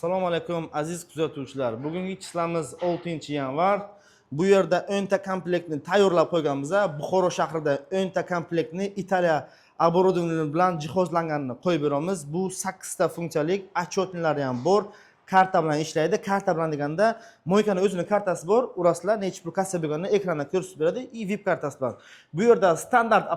Assalomu alaykum aziz kuzatuvchilar. Bugungi chislamiz 6-yanvar. Bu yerda 10 ta komplektni tayyorlab qo'yganmiz. Buxoro shahrida 10 ta komplektni Italiya оборудованиялari bilan jihozlanganini qo'yib beramiz. Bu 8 ta funksiyalik отчетнилari ham bor. Karta bilan ishlaydi. Karta bilan deganda mo'ykani o'zining kartasi bor. Uraslar necha pul kassa bo'lganini ekranda ko'rsatib beradi. VIP kartasi bilan. Bu yerda standart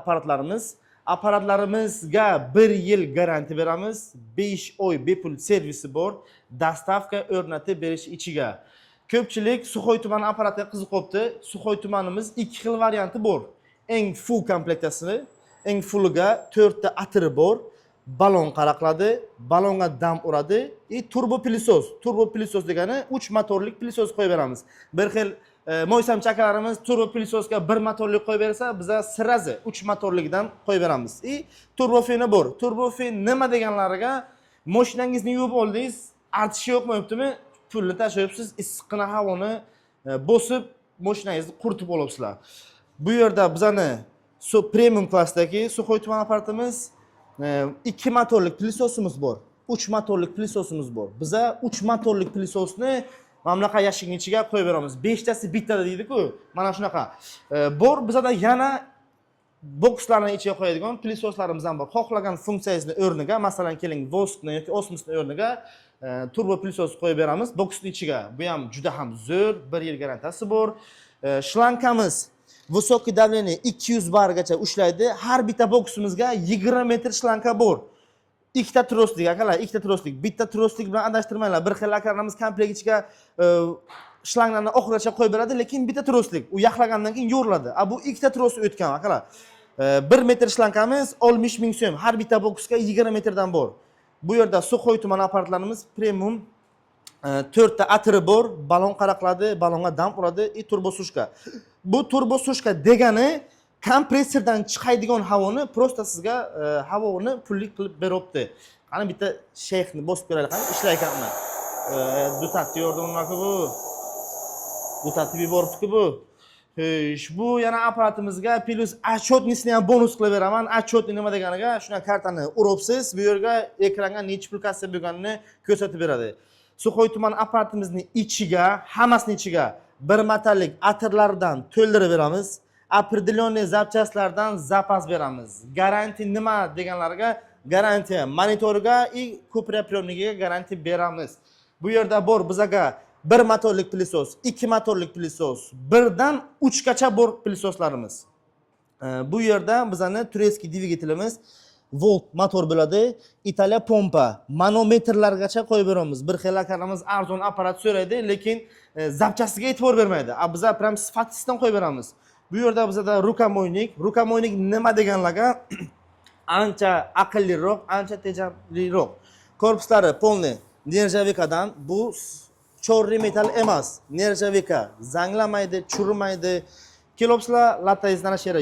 Aparatlarimizga 1 yil garantiya beramiz. 5 oy bepul servisi bor. Dastavka o'rnatib berish ichiga. Ko'pchilik Suxoy tumani apparatiga qiziqibdi. Suxoy tumanimiz 2 xil varianti bor. Eng full komplektasini, eng fulliga 4 ta atiri bor. Balon qaraqladi, balonga dam uradi. Turbo pilisos. Turbo pilisos degani 3 motorlik pilisos qo'yib beramiz. Bir xil mo'ysam chakalarimiz turbo pilisosga 1 motorlik qo'yib bersa, biza sirazi 3 motorlikdan qo'yib beramiz. Turbofeni bor. Turbofen nima deganlariga mashinangizni yuvib oldingiz, artishi yo'qmi-yo'qmi? Pulni tashlayapsiz, issiqqina havoni bosib mashinangizni quritib olibsizlar. Bu yerda bizani premium klassdagi Suxoy tuman apparatimiz 2 motorlik pilisosimiz bor. 3 motorlik pilisosimiz bor. Biza 3 motorlik pilisosni mamlaqa yashig'ning ichiga qo'yib beramiz. 5 tasi bittada deydi-ku. Mana shunaqa. Bor bizada yana bokslarni ichiga qo'yadigan pilisoslarimiz ham bor. Xohlagan funksiyangizni o'rniga, masalan, keling, voskni yoki osmosni o'rniga turbo pilisos qo'yib beramiz boksning ichiga. Bu ham juda ham zo'r, 1 yil garantiyasi bor. Shlankamiz высокий давление 200 bargacha ushlaydi. Har bitta boksimizga 20 metr shlanka bor. Ikkita troslik akalar, ikkita troslik. Bitta troslik bilan adashtirmanglar. Bir xil akaramiz komplekt ichiga shlanglarni oxirigacha qo'yib beradi, lekin bitta troslik. U yaxlagandan keyin yo'riladi. Bu ikkita tros o'tgan akalar. 1 metr shlankamiz 60 ming so'm. Har bitta boksga 20 metrdan bor. Bu yerda Suxoy tumani apparatlarimiz premium 4 ta atiri bor, balon qaraqladi, balonga dam uradi, turbo sushka. Bu turbo sushka degani kompressordan chiqadigan havoni prosta sizga havoni pullik qilib beribdi. Qani bitta shayxni bosib beraylik, qani ishlayapman. Dutatni yordamimaki bu. Dutatni yuboribdi bu. Bu yana apparatimizga plus отчетnisini ham bonus qilib beraman. Отчетni nima deganiga, shuna kartani uribsiz, bu yerga ekranga necha pul kassa bo'lganini ko'rsatib beradi. Suxoy tuman apparatimizning ichiga, hammasini ichiga bir metallik atirlardan to'ldirib beramiz. Определенный запчастlardan zapas beramiz. Garantiya nima deganlarga, garantiya monitoriga va ko'prapyomnikiga garantiya beramiz. Bu yerda bor bizaga 1 motorlik pilisos, 2 motorlik pilisos, 1 dan 3 gacha bor pilisoslarimiz. Bu yerda bizani turецкий dvigatelimiz volt motor bo'ladi. Italiya pompa, manometrlargacha qo'yib beramiz. Bir xil akaramiz arzon apparat so'raydi, lekin zapchasiga e'tibor bermaydi. Biza prям sifatisidan qo'yib beramiz. Bu yerda bizada rukamoynik nima deganlarga ancha aqlliroq, ancha tejamliroq. Korpuslari polniy nержавейкаdan, bu chorri metal emas, nержавейка, zanglamaydi, churmaydi. Kelopsizlar, lattangizdan ashera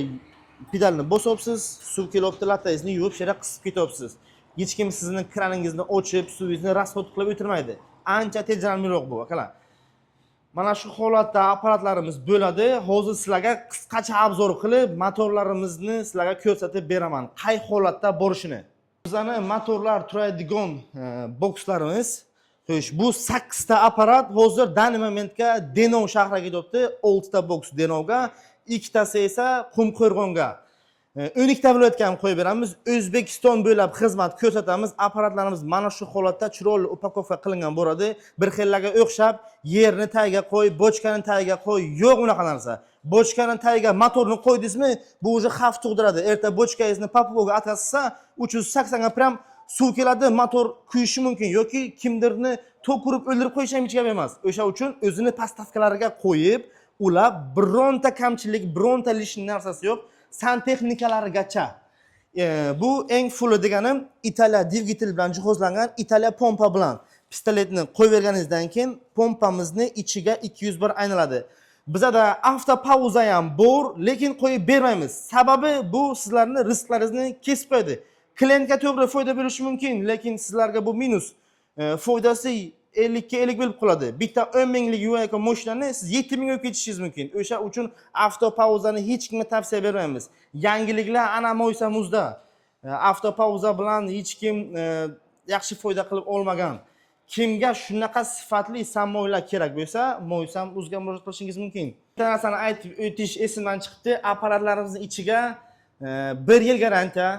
pedalni bosibsiz, suv kelibdi, lattangizni yuvib, shera qisib ketyapsiz. Hech kim sizning kraningizni ochib, suvingizni rasxod qilib o'tirmaydi. Ancha tejamliroq bu, akalar. Mana shu holatda apparatlarimiz bo'ladi. Hozir sizlarga qisqacha obzor qilib, motorlarimizni sizlarga ko'rsatib beraman. Qay holatda borishini. Bizning motorlar turadigan bokslarimiz, bu 8 ta apparat hozir dani momentga Denov shahriga ketyapti. 6 ta boks Denovga, 2 tasi esa Qumqo'rg'onga. 12 ta viloyatga ham qo'yib beramiz. O'zbekiston bo'ylab xizmat ko'rsatamiz. Apparatlarimiz mana shu holatda chiroyli upakovka qilingan bo'ladi. Bir xillarga o'xshab, yerni tagiga qo'y, bochkani tagiga qo'y, yo'q unaqa narsa. Bochkani tagiga motorni qo'ydingizmi, bu o'zi xavf tug'diradi. Erta bochkangizni papoga atkazsa, 380 ga pram suv keladi, motor kuyishi mumkin yoki kimdirni to'kurib o'ldirib qo'yish ham hech gap emas. O'sha uchun o'zini pastavkalariga qo'yib, ulab bironta kamchilik, bironta lishni narsasi yo'q. Santexnikalarigacha. Bu eng fulli deganim Italiya dvigatel bilan jihozlangan, Italiya pompa bilan pistoletni qo'yib berganingizdan keyin pompamizni ichiga 201 aynaladi. Bizada avtopauza ham bor, lekin qo'yib bermaymiz. Sababi bu sizlarni risklaringizni kesib qo'yadi. Klientga to'g'ri foyda berishi mumkin, lekin sizlarga bu minus. Foydasi 50 ga 50 bo'lib qoladi. Bitta 10 minglik yuvaga mashinani siz 7 ming olib ketishingiz mumkin. O'sha uchun avtopauzani hech kimga tavsiya bermaymiz. Yangiliklar ana mo'ysamuzda. Avtopauza bilan hech kim yaxshi foyda qilib olmagan. kimga shunaqa sifatli samoylar kerak bo'lsa, Mo'ysam o'zga murojaat qilishingiz mumkin. Bitta narsani aytib o'tish esimdan chiqdi. Apparatlarimizning ichiga 1 yil garantiya,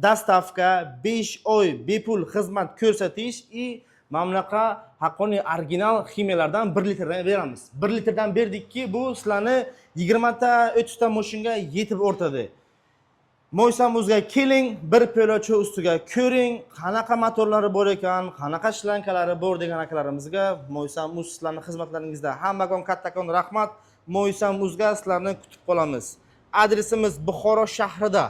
dastavka, 5 oy bepul xizmat ko'rsatish va mamlaqa haqqoniy original ximiyalardan 1 litrdan beramiz. 1 litrdan berdikki, bu sizlarni 20 ta 30 ta moshinga yetib o'rtadi. Mo'ysam o'zga keling, bir piyola choy ustiga ko'ring, qanaqa motorlari bor ekan, qanaqa shlankalari bor degan akalarimizga Mo'ysam o'z sizlarning xizmatlaringizda. Hammaga kattakon rahmat. Mo'ysam o'zga sizlarni kutib qolamiz. Adresimiz Buxoro shahrida.